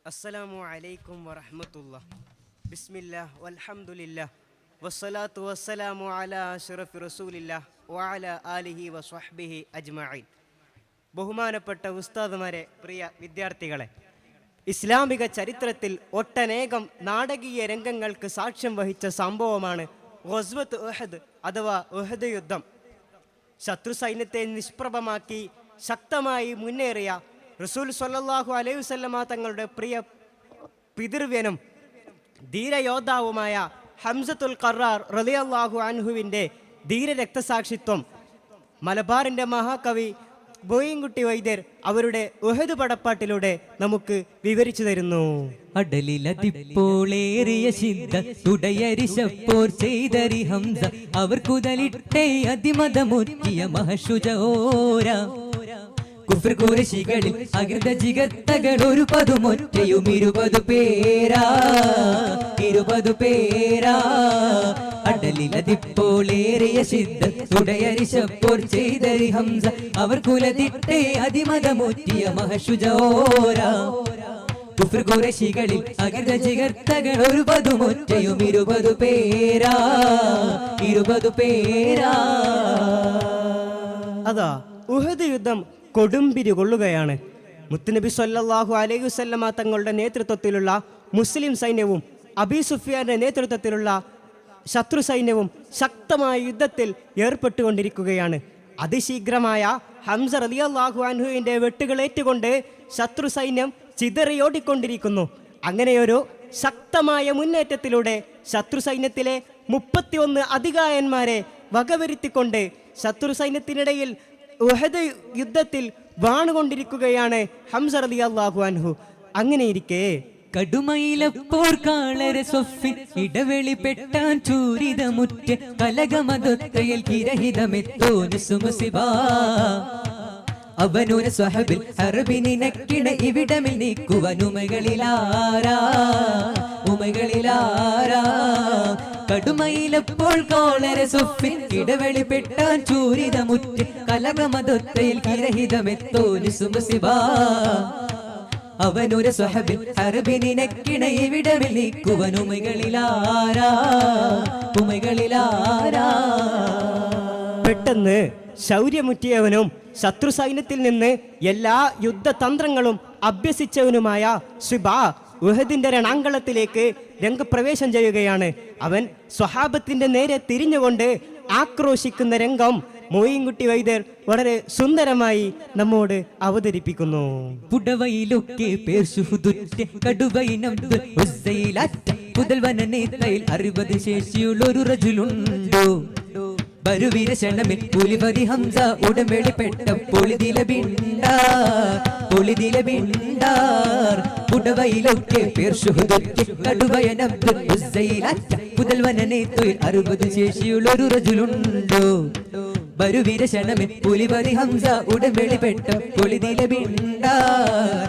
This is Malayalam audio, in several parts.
അസ്സലാമു അലൈക്കും വറഹ്മത്തുള്ളാഹി. ബിസ്മില്ലാഹ് വൽഹംദുലില്ലാഹ് വസ്സലാത്തു വസ്സലാമു അലാ അശ്റഫി റസൂലില്ലാഹ് വഅലാ ആലിഹി വസ്വഹ്ബിഹി അജ്മഈൻ. ബഹുമാനപ്പെട്ട ഉസ്താദുമാരെ, പ്രിയ വിദ്യാർത്ഥികളെ, ഇസ്ലാമിക ചരിത്രത്തിൽ ഒട്ടനേകം നാടകീയ രംഗങ്ങൾക്ക് സാക്ഷ്യം വഹിച്ച സംഭവമാണ് ഗസ്വത്ത് ഉഹദ് അഥവാ ഉഹദ് യുദ്ധം. ശത്രു സൈന്യത്തെ നിഷ്പ്രഭമാക്കി ശക്തമായി മുന്നേറിയ റസൂൽ സ്വല്ലല്ലാഹു അലൈഹി വസല്ലമ തങ്ങളുടെ പ്രിയ പിതൃവ്യനും ധീരയോദ്ധാവുമായ ഹംസത്തുൽ ഖറാർ റളിയല്ലാഹു അൻഹുവിൻ്റെ ധീര രക്തസാക്ഷിത്വം മലബാറിൻ്റെ മഹാകവി ബോയിൻകുട്ടി വൈദ്യർ അവരുടെ ഉഹദ് പടപ്പാട്ടിലൂടെ നമുക്ക് വിവരിച്ചു തരുന്നു. അടലിലതിപ്പോളേറിയ സിദ്ധ തുടയരിശപ്പോർ ചെയ്തരി ഹംസ അവർ കുതലിട്ടേ അതിമതമുറ്റിയ മഹശുജോര കുഫ്ർ ഖുറൈശികളിൽ അകൃത ജിഗത്തകൾ ഒരു പതുമൊറ്റയും 20 പേരാ അടലിലതിപ്പോളേറിയ സിദ്ധ തുടയരിശപ്പോർ ചെയ്തരി ഹംസ അവർ കുലതിട്ടേ അതിമതമുറ്റിയ മഹശുജോര കുഫ്ർ ഖുറൈശികളിൽ അകൃത ജിഗത്തകൾ ഒരു പതുമൊറ്റയും 20 പേരാ. അതാ ഉഹദ് യുദ്ധം കൊടുമ്പിരി കൊള്ളുകയാണ്. മുത്തുനബി സ്വല്ലല്ലാഹു അലൈഹി വസല്ലമ തങ്ങളുടെ നേതൃത്വത്തിലുള്ള മുസ്ലിം സൈന്യവും അബീ സുഫിയാന്റെ നേതൃത്വത്തിലുള്ള ശത്രു സൈന്യവും ശക്തമായ യുദ്ധത്തിൽ ഏർപ്പെട്ടുകൊണ്ടിരിക്കുകയാണ്. അതിശീഘ്രമായ ഹംസ റളിയല്ലാഹു അൻഹുവിൻ്റെ വെട്ടുകളേറ്റുകൊണ്ട് ശത്രു സൈന്യം ചിതറിയോടിക്കൊണ്ടിരിക്കുന്നു. അങ്ങനെയൊരു ശക്തമായ മുന്നേറ്റത്തിലൂടെ ശത്രു സൈന്യത്തിലെ 31 അധികായന്മാരെ വകവരുത്തിക്കൊണ്ട് ശത്രു സൈന്യത്തിനിടയിൽ ഉഹദ് യുദ്ധത്തിൽ വാണുകൊണ്ടിരിക്കുകയാണ് ഹംസ റളിയല്ലാഹു അൻഹു. അങ്ങനെയിരിക്കെ കടുമയിലപ്പോൾ കാളര സ്വഫിൻ ഇടവെളി പെട്ടാൻ ചൂരിതമുറ്റ കലകമതൊത്തയിൽ കിരഹിതമെത്തോന് സുമുസിബാ അവനൊരു സ്വഹബിൽ ഹർബിനിനക്കിട ഇവിടമിൽ നീക്കുവനുമകളിലാരാ കടുമയിലപ്പോൾ കാളര സ്വഫിൻ ഇടവെളി പെട്ടാൻ ചൂരിതമുറ്റ കലകമതൊത്തയിൽ കിരഹിതമെത്തോന് സുമുസിബാ അവനൊരു സ്വഹബിൽ ഹർബിനിനക്കിട ഇവിടമിൽ നീക്കുവനുമകളിലാരാ. പെട്ടെന്ന് ശൗര്യമുറ്റിയവനും ശത്രു സൈന്യത്തിൽ നിന്ന് എല്ലാ യുദ്ധതന്ത്രങ്ങളും അഭ്യസിച്ചവനുമായ ശിബാ ഉഹദിന്റെ രണാങ്കളത്തിലേക്ക് രംഗപ്രവേശം ചെയ്യുകയാണ്. അവൻ സ്വഹാബത്തിന്റെ നേരെ തിരിഞ്ഞുകൊണ്ട് ആക്രോശിക്കുന്ന രംഗം മോയിൻകുട്ടി വൈദ്യർ വളരെ സുന്ദരമായി നമ്മോട് അവതരിപ്പിക്കുന്നു. പുടവയിലൊക്കെ പേർ സുഹുദുറ്റ കടുവയിനം ഉസ്സയിലറ്റ പുതൽവനനേതയിൽ 60 ശേഷിയുള്ളൊരു റജുലുണ്ടോ ബരുവീരശണമിൽ പുലിപതി ഹംസ ഉടമ്പെളിപ്പെട്ട പൊളിതില ബിണ്ടാർ പുടവയിലൊക്കെ പേർ സുഹുദുറ്റ കടുവയനം ഉസ്സയിലറ്റ പുതൽവനനേതയിൽ 60 ശേഷിയുള്ളൊരു റജുലുണ്ടോ ബരുവീരശണമിൽ പുലിപതി ഹംസ ഉടമ്പെളിപ്പെട്ട പൊളിതില ബിണ്ടാർ.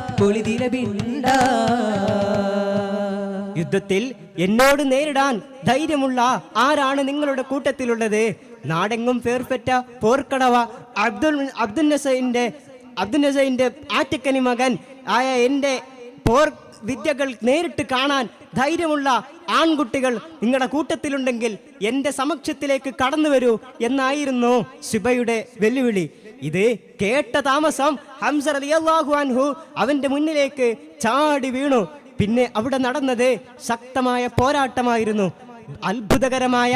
യുദ്ധത്തിൽ എന്നോട് നേരിടാൻ ധൈര്യമുള്ള ആരാണ് നിങ്ങളുടെ കൂട്ടത്തിലുള്ളത്? നാടെങ്ങും പേർപ്പെട്ട പോർക്കടവ അബ്ദുൽ നസൈന്റെ ആറ്റക്കനി മകൻ ആയ എൻ്റെ പോർ വിദ്യകൾ നേരിട്ട് കാണാൻ ധൈര്യമുള്ള ആൺകുട്ടികൾ നിങ്ങളുടെ കൂട്ടത്തിലുണ്ടെങ്കിൽ എൻ്റെ സമക്ഷത്തിലേക്ക് കടന്നു വരൂ എന്നായിരുന്നു ശിബയുടെ വെല്ലുവിളി. ഇത് കേട്ട താമസം ഹംസ റളിയല്ലാഹു അൻഹു അവൻ്റെ മുന്നിലേക്ക് ചാടി വീണു. പിന്നെ അവിടെ നടന്നത് ശക്തമായ പോരാട്ടമായിരുന്നു. അത്ഭുതകരമായ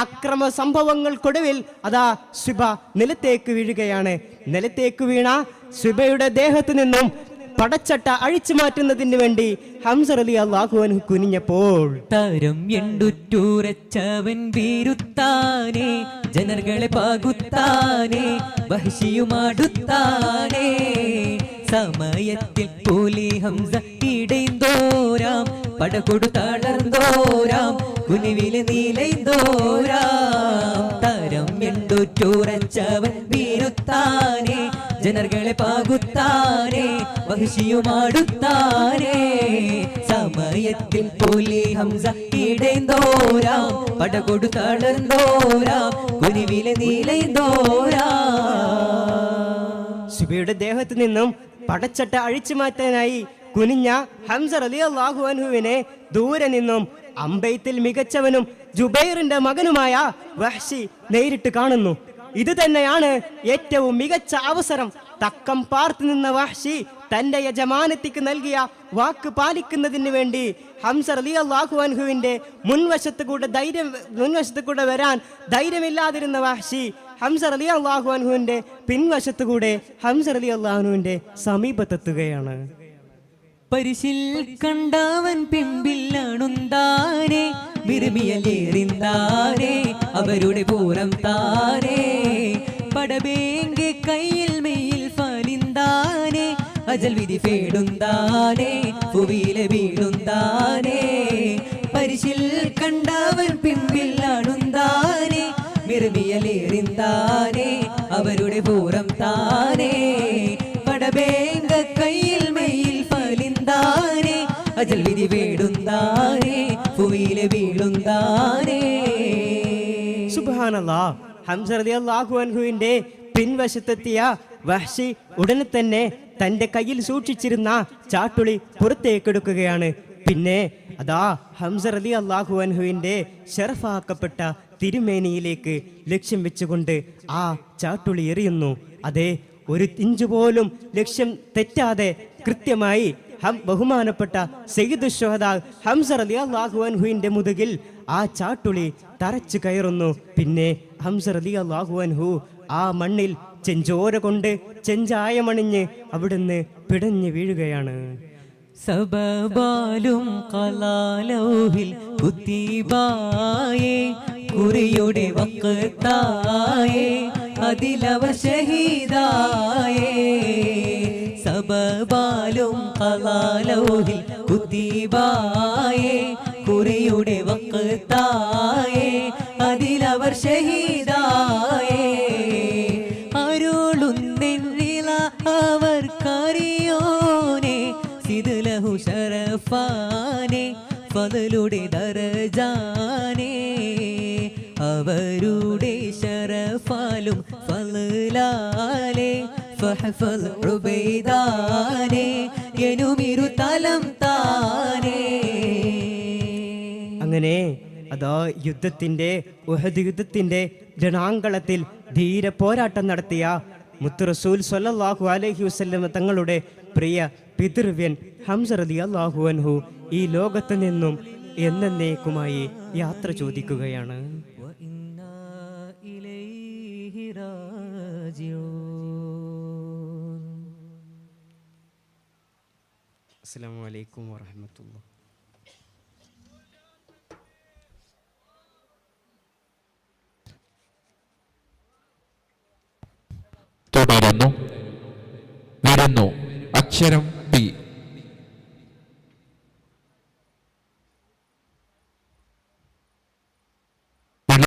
അക്രമ സംഭവങ്ങൾക്കൊടുവിൽ അതാ ശിബ നിലത്തേക്ക് വീഴുകയാണ്. നിലത്തേക്ക് വീണ ശിബയുടെ ദേഹത്തു നിന്നും പടച്ചട്ട അഴിച്ചു മാറ്റുന്നതിന് വേണ്ടി ഹംസ റളിയല്ലാഹു അൻഹു കുനിഞ്ഞപ്പോൾ തരം എണ്ടുറ്റൂരച്ചവൻ വീരുത്താനേ ജനങ്ങളെ പാകുത്താനേ വഹിഷിയുമാടുത്താനേ സമയത്തിൽ പോലി ഹംസ ഇടൈന്തോരാം പടകൊടു തളർന്നോരാം കുനിവില് നീലൈന്തോരാം തരം എണ്ടുറ്റൂരച്ചവൻ വീരുത്താനേ ജനങ്ങളെ പാകുത്താനേ വഹിഷിയുമാടുത്താനേ സമയത്തിൽ പോലി ഹംസ ഇടൈന്തോരാം പടകൊടു തളർന്നോരാം കുനിവില് നീലൈന്തോരാം. ശിബയുടെ ദേഹത്ത് നിന്നും പടച്ചട്ട അഴിച്ചു മാറ്റാനായി കുനിഞ്ഞ ഹംസ റളിയല്ലാഹു അൻഹുവിനെ ദൂരെ നിന്നും അമ്പെയ്ത്തിൽ മികച്ചവനും ജുബൈറിന്റെ മകനുമായ വഹ്ശി നേരിട്ട് കാണുന്നു. ഇത് തന്നെയാണ് ഏറ്റവും മികച്ച അവസരം. തക്കം പാർത്തു നിന്ന വഹ്ശി തന്റെ യജമാനത്തിക്ക് നൽകിയ വാക്ക് പാലിക്കുന്നതിന് വേണ്ടി ഹംസ റളിയല്ലാഹു അൻഹുവിന്റെ മുൻവശത്ത് കൂടെ വരാൻ ധൈര്യമില്ലാതിരുന്ന വഹ്ശി ഹംസ റളിയല്ലാഹു അൻഹുവിന്റെ പിൻവശത്തുകൂടെ ഹംസ റളിയല്ലാഹു അൻഹുവിന്റെ സമീപത്തെത്തുകയാണ്. പരിശിൽ കണ്ടവൻ പിമ്പില്ലണുന്താനേ വിരുമിയലേറിന്താനേ അവരുടെ പൂരം താനേ പടബേങ്കെ കയ്യിൽ മെയ്യിൽ ഫലിന്താനേ അജൽ വിധി ഫേടുന്താനേ ഭുവിയിലെ വീടുന്താനേ പരിശിൽ കണ്ടവൻ പിമ്പില്ലണുന്താനേ വിരുമിയലേറിന്താനേ അവരുടെ പൂരം താനേ പടബേങ്ക കയ്യിൽ മെയ്യിൽ ഫലിന്താനേ അജൽ വിധി വീടുന്താനേ ഭൂമിയിലെ വീടുന്താനേ. സുബ്ഹാനല്ലാഹ്. ഹംസ റളിയല്ലാഹു അൻഹുവിന്റെ പിൻവശത്തെത്തിയ വഹ്ശി ഉടനെ തന്നെ തന്റെ കയ്യിൽ സൂക്ഷിച്ചിരുന്ന ചാട്ടുളി പുറത്തേക്കെടുക്കുകയാണ്. പിന്നെ അതാ ഹംസ റളിയല്ലാഹു അൻഹുവിന്റെ ശറഫാക്കപ്പെട്ട തിരുമേനിയിലേക്ക് ലക്ഷ്യം വെച്ചുകൊണ്ട് ആ ചാട്ടുളി എറിയുന്നു. അതെ, ഒരു ഇഞ്ച് പോലും ലക്ഷ്യം തെറ്റാതെ കൃത്യമായി ബഹുമാനപ്പെട്ട സയ്യിദു ശുഹദാ ഹംസ റളിയല്ലാഹു അൻഹുവിന്റെ മുതുകിൽ ആ ചാട്ടുളി തറച്ചു കയറുന്നു. പിന്നെ ഹംസ റളിയല്ലാഹു അൻഹു ആ മണ്ണിൽ ചെഞ്ചോര കൊണ്ട് ചെഞ്ചായമണിഞ്ഞ് അവിടുന്ന് പിടഞ്ഞു വീഴുകയാണ്. സബബാലും കലാലൗഹിൽ കുത്തിബായേ കുറിയുടെ വക്കത്തായേ അതിലവർ ഷഹീദായേ സബബാലും കലാലൗഹിൽ കുത്തിബായേ കുറിയുടെ വക്കത്തായേ അതിലവർ ഷഹീദായേ അരുളുന്നെന്നില അവർക്കറിയോനെ സിദ്ലഹു ശറഫാനെ ഫദലുടെ ദരജാനെ അവരുടെ ശറഫാലും ഫളലാലെ ഫഹഫൽ ഉബൈദാനെ എനുമിരു തലം താനേ. അങ്ങനെ അതാ യുദ്ധത്തിന്റെ ഉഹദ് യുദ്ധത്തിന്റെ രണാങ്കളത്തിൽ ധീര പോരാട്ടം നടത്തിയ മുത്ത് റസൂൽ സ്വല്ലല്ലാഹു അലൈഹി വസല്ലം തങ്ങളുടെ പ്രിയ പിതൃവ്യൻ ഹംസ റളിയല്ലാഹു അൻഹു ഈ ലോകത്ത് നിന്നും എന്നേക്കുമായി യാത്ര ചോദിക്കുകയാണ്. അസ്സലാമു അലൈക്കും വറഹ്മത്തുള്ളാഹി. തുടരുന്നു. വരുന്നു അക്ഷരം